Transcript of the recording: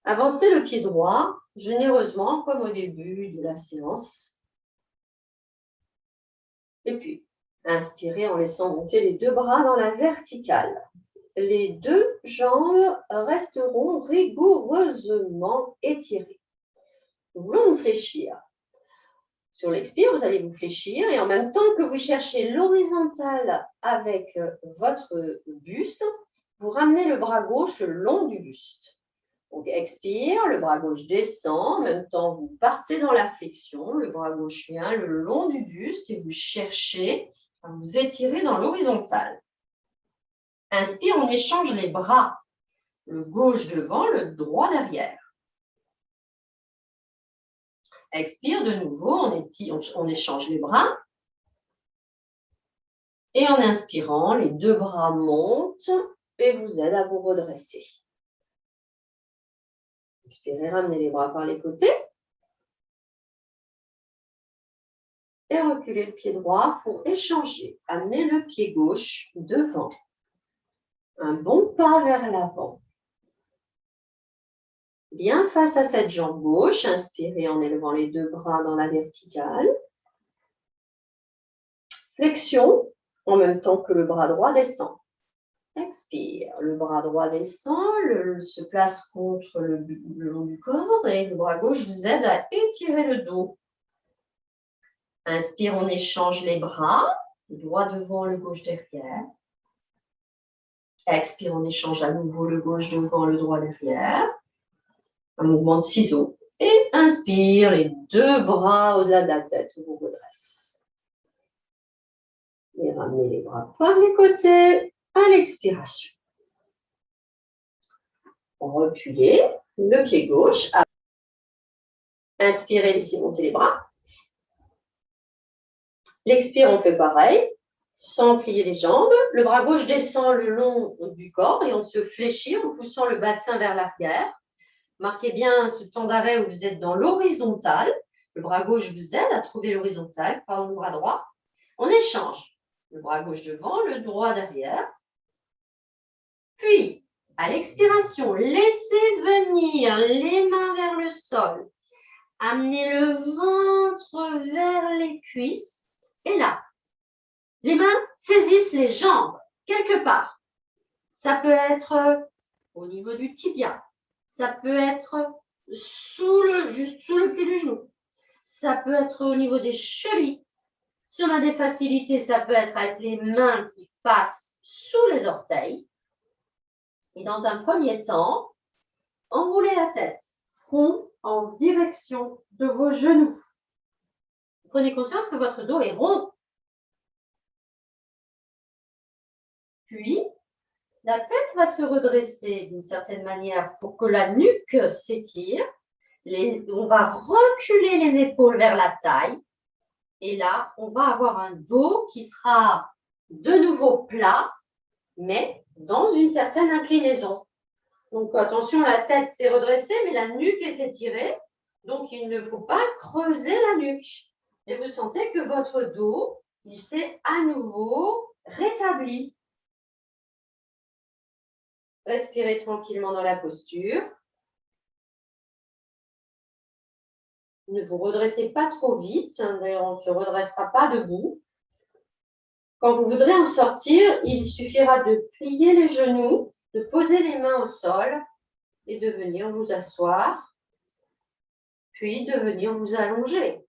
Avancez le pied droit généreusement comme au début de la séance. Et puis, inspirez en laissant monter les deux bras dans la verticale. Les deux jambes resteront rigoureusement étirées. Nous voulons nous fléchir. Sur l'expire, vous allez vous fléchir et en même temps que vous cherchez l'horizontale avec votre buste, vous ramenez le bras gauche le long du buste. Donc, expire, le bras gauche descend, en même temps, vous partez dans la flexion, le bras gauche vient le long du buste et vous cherchez à vous étirer dans l'horizontale. Inspire, on échange les bras, le gauche devant, le droit derrière. Expire de nouveau, on échange les bras. Et en inspirant, les deux bras montent et vous aident à vous redresser. Expirez, ramenez les bras par les côtés. Et reculez le pied droit pour échanger. Amenez le pied gauche devant. Un bon pas vers l'avant. Bien face à cette jambe gauche, inspirez en élevant les deux bras dans la verticale. Flexion en même temps que le bras droit descend. Expire, le bras droit descend, se place contre le long du corps et le bras gauche vous aide à étirer le dos. Inspire, on échange les bras, le droit devant, le gauche derrière. Expire, on échange à nouveau le gauche devant, le droit derrière. Un mouvement de ciseaux. Et inspire, les deux bras au-delà de la tête, vous redressez. Et ramenez les bras par les côtés à l'expiration. Reculez le pied gauche. Inspirez, laissez monter les bras. L'expire, on fait pareil, sans plier les jambes. Le bras gauche descend le long du corps et on se fléchit en poussant le bassin vers l'arrière. Marquez bien ce temps d'arrêt où vous êtes dans l'horizontale. Le bras gauche vous aide à trouver l'horizontale, pardon, le bras droit. On échange. Le bras gauche devant, le droit derrière. Puis, à l'expiration, laissez venir les mains vers le sol. Amenez le ventre vers les cuisses. Et là, les mains saisissent les jambes quelque part. Ça peut être au niveau du tibia. Ça peut être juste sous le pli du genou. Ça peut être au niveau des chevilles. Si on a des facilités, ça peut être avec les mains qui passent sous les orteils. Et dans un premier temps, enroulez la tête, front en direction de vos genoux. Prenez conscience que votre dos est rond. Puis, la tête va se redresser d'une certaine manière pour que la nuque s'étire. On va reculer les épaules vers la taille. Et là, on va avoir un dos qui sera de nouveau plat, mais dans une certaine inclinaison. Donc, attention, la tête s'est redressée, mais la nuque est étirée. Donc, il ne faut pas creuser la nuque. Et vous sentez que votre dos, il s'est à nouveau rétabli. Respirez tranquillement dans la posture. Ne vous redressez pas trop vite. D'ailleurs, on ne se redressera pas debout. Quand vous voudrez en sortir, il suffira de plier les genoux, de poser les mains au sol et de venir vous asseoir, puis de venir vous allonger.